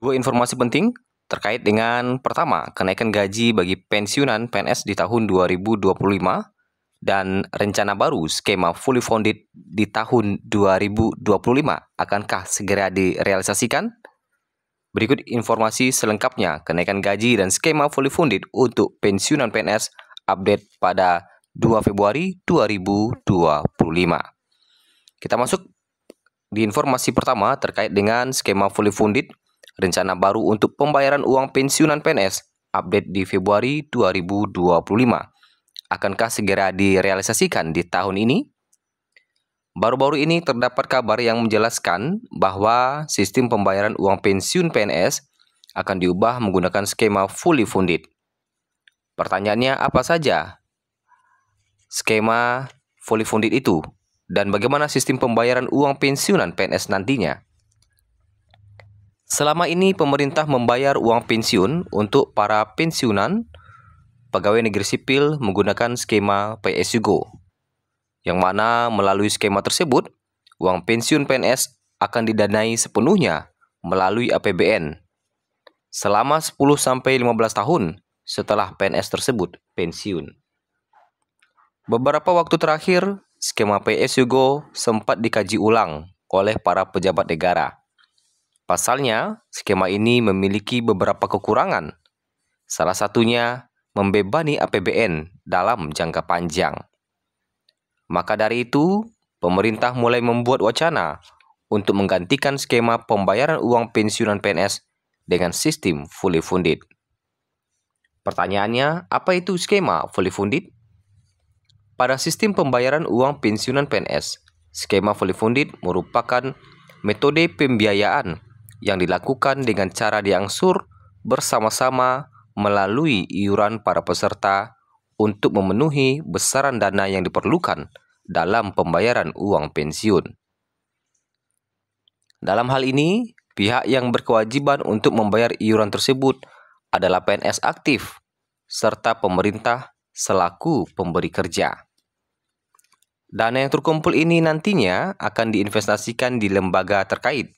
Dua informasi penting terkait dengan pertama, kenaikan gaji bagi pensiunan PNS di tahun 2025 dan rencana baru skema fully funded di tahun 2025 akankah segera direalisasikan? Berikut informasi selengkapnya kenaikan gaji dan skema fully funded untuk pensiunan PNS update pada 2 Februari 2025. Kita masuk di informasi pertama terkait dengan skema fully funded rencana baru untuk pembayaran uang pensiunan PNS update di Februari 2025. Akankah segera direalisasikan di tahun ini? Baru-baru ini terdapat kabar yang menjelaskan bahwa sistem pembayaran uang pensiun PNS akan diubah menggunakan skema fully funded. Pertanyaannya, apa saja skema fully funded itu dan bagaimana sistem pembayaran uang pensiunan PNS nantinya? Selama ini pemerintah membayar uang pensiun untuk para pensiunan pegawai negeri sipil menggunakan skema Pay As You Go, yang mana melalui skema tersebut, uang pensiun PNS akan didanai sepenuhnya melalui APBN selama 10-15 tahun setelah PNS tersebut pensiun. Beberapa waktu terakhir, skema Pay As You Go sempat dikaji ulang oleh para pejabat negara. Pasalnya, skema ini memiliki beberapa kekurangan. Salah satunya membebani APBN dalam jangka panjang. Maka dari itu, pemerintah mulai membuat wacana untuk menggantikan skema pembayaran uang pensiunan PNS dengan sistem fully funded. Pertanyaannya, apa itu skema fully funded? Pada sistem pembayaran uang pensiunan PNS, skema fully funded merupakan metode pembiayaan yang dilakukan dengan cara diangsur bersama-sama melalui iuran para peserta untuk memenuhi besaran dana yang diperlukan dalam pembayaran uang pensiun. Dalam hal ini, pihak yang berkewajiban untuk membayar iuran tersebut adalah PNS aktif serta pemerintah selaku pemberi kerja. Dana yang terkumpul ini nantinya akan diinvestasikan di lembaga terkait.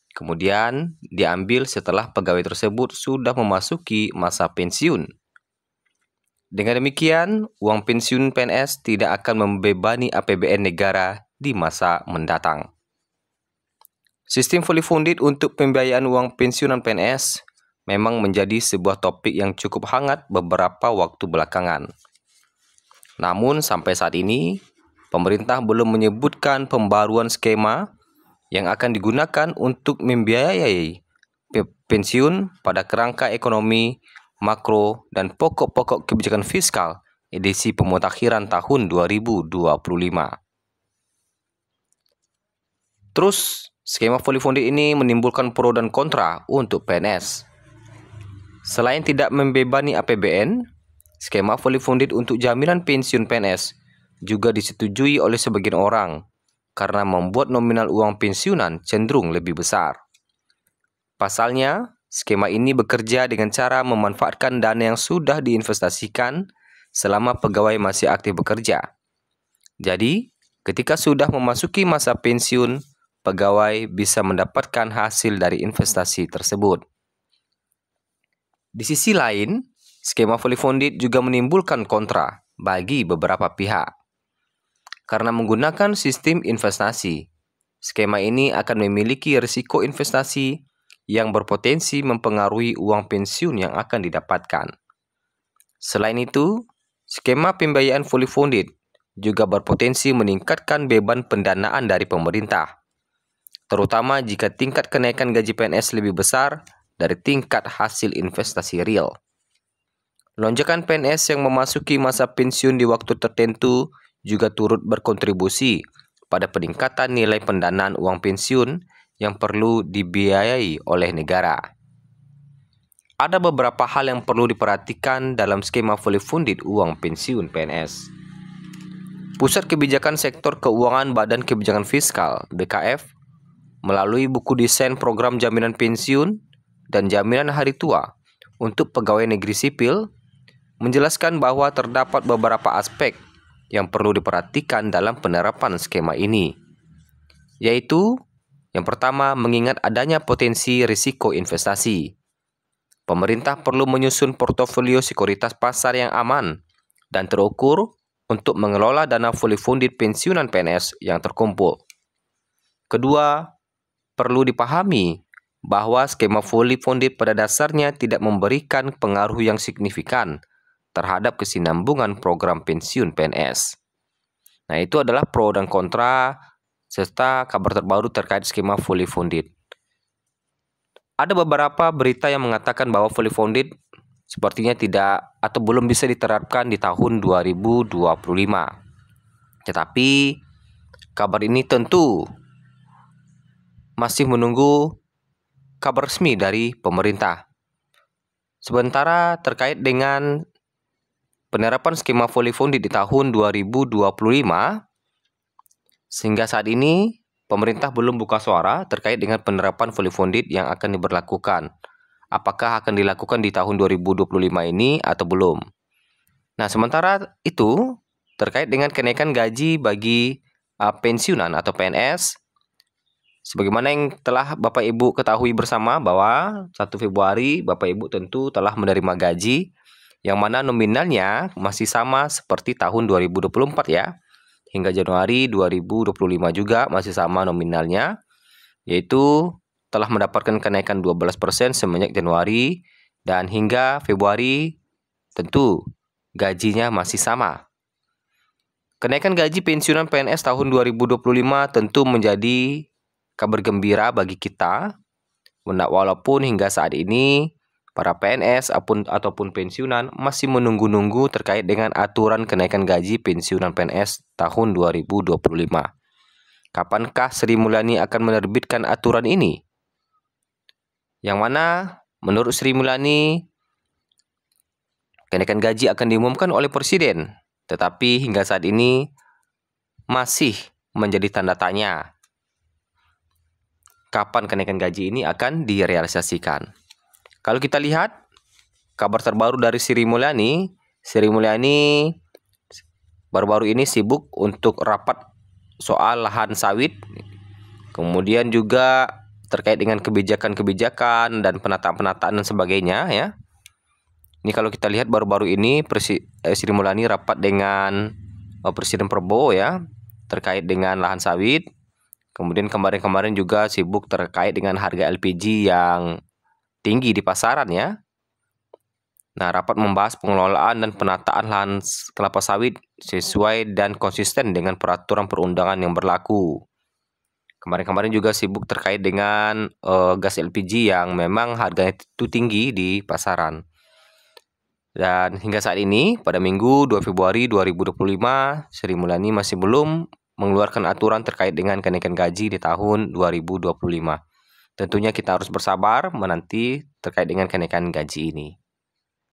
Kemudian diambil setelah pegawai tersebut sudah memasuki masa pensiun. Dengan demikian, uang pensiun PNS tidak akan membebani APBN negara di masa mendatang. Sistem fully funded untuk pembiayaan uang pensiunan PNS memang menjadi sebuah topik yang cukup hangat beberapa waktu belakangan. Namun sampai saat ini, pemerintah belum menyebutkan pembaruan skema yang akan digunakan untuk membiayai pensiun pada kerangka ekonomi, makro, dan pokok-pokok kebijakan fiskal edisi pemutakhiran tahun 2025. Terus, skema fully funded ini menimbulkan pro dan kontra untuk PNS. Selain tidak membebani APBN, skema fully funded untuk jaminan pensiun PNS juga disetujui oleh sebagian orang karena membuat nominal uang pensiunan cenderung lebih besar. Pasalnya, skema ini bekerja dengan cara memanfaatkan dana yang sudah diinvestasikan selama pegawai masih aktif bekerja. Jadi, ketika sudah memasuki masa pensiun, pegawai bisa mendapatkan hasil dari investasi tersebut. Di sisi lain, skema fully funded juga menimbulkan kontra bagi beberapa pihak. Karena menggunakan sistem investasi, skema ini akan memiliki risiko investasi yang berpotensi mempengaruhi uang pensiun yang akan didapatkan. Selain itu, skema pembiayaan fully funded juga berpotensi meningkatkan beban pendanaan dari pemerintah, terutama jika tingkat kenaikan gaji PNS lebih besar dari tingkat hasil investasi real. Lonjakan PNS yang memasuki masa pensiun di waktu tertentu juga turut berkontribusi pada peningkatan nilai pendanaan uang pensiun yang perlu dibiayai oleh negara. Ada beberapa hal yang perlu diperhatikan dalam skema fully funded uang pensiun PNS. Pusat Kebijakan Sektor Keuangan Badan Kebijakan Fiskal (BKF) melalui buku desain program jaminan pensiun dan jaminan hari tua untuk pegawai negeri sipil menjelaskan bahwa terdapat beberapa aspek yang perlu diperhatikan dalam penerapan skema ini, yaitu Yang pertama, mengingat adanya potensi risiko investasi. Pemerintah perlu menyusun portofolio sekuritas pasar yang aman dan terukur untuk mengelola dana fully funded pensiunan PNS yang terkumpul. Kedua, perlu dipahami bahwa skema fully funded pada dasarnya tidak memberikan pengaruh yang signifikan terhadap kesinambungan program pensiun PNS. Nah, itu adalah pro dan kontra serta kabar terbaru terkait skema fully funded. Ada beberapa berita yang mengatakan bahwa fully funded sepertinya tidak atau belum bisa diterapkan di tahun 2025. Tetapi kabar ini tentu masih menunggu kabar resmi dari pemerintah. Sementara terkait dengan penerapan skema fully funded di tahun 2025, sehingga saat ini pemerintah belum buka suara terkait dengan penerapan fully funded yang akan diberlakukan. Apakah akan dilakukan di tahun 2025 ini atau belum? Nah, sementara itu terkait dengan kenaikan gaji bagi pensiunan atau PNS, sebagaimana yang telah Bapak Ibu ketahui bersama bahwa 1 Februari Bapak Ibu tentu telah menerima gaji yang mana nominalnya masih sama seperti tahun 2024 ya. Hingga Januari 2025 juga masih sama nominalnya, yaitu telah mendapatkan kenaikan 12% semenjak Januari, dan hingga Februari tentu gajinya masih sama. Kenaikan gaji pensiunan PNS tahun 2025 tentu menjadi kabar gembira bagi kita, walaupun hingga saat ini para PNS ataupun pensiunan masih menunggu-nunggu terkait dengan aturan kenaikan gaji pensiunan PNS tahun 2025. Kapankah Sri Mulyani akan menerbitkan aturan ini? Yang mana menurut Sri Mulyani kenaikan gaji akan diumumkan oleh Presiden, tetapi hingga saat ini masih menjadi tanda tanya kapan kenaikan gaji ini akan direalisasikan. Kalau kita lihat kabar terbaru dari Sri Mulyani baru-baru ini sibuk untuk rapat soal lahan sawit, kemudian juga terkait dengan kebijakan-kebijakan dan penataan-penataan dan sebagainya ya. Ini kalau kita lihat baru-baru ini Sri Mulyani rapat dengan Presiden Prabowo ya terkait dengan lahan sawit. Kemudian kemarin-kemarin juga sibuk terkait dengan harga LPG yang tinggi di pasaran ya. Nah, rapat membahas pengelolaan dan penataan lahan kelapa sawit sesuai dan konsisten dengan peraturan perundangan yang berlaku. Kemarin-kemarin juga sibuk terkait dengan gas LPG yang memang harganya itu tinggi di pasaran. Dan hingga saat ini pada Minggu 2 Februari 2025 Sri Mulyani masih belum mengeluarkan aturan terkait dengan kenaikan gaji di tahun 2025. Tentunya kita harus bersabar menanti terkait dengan kenaikan gaji ini.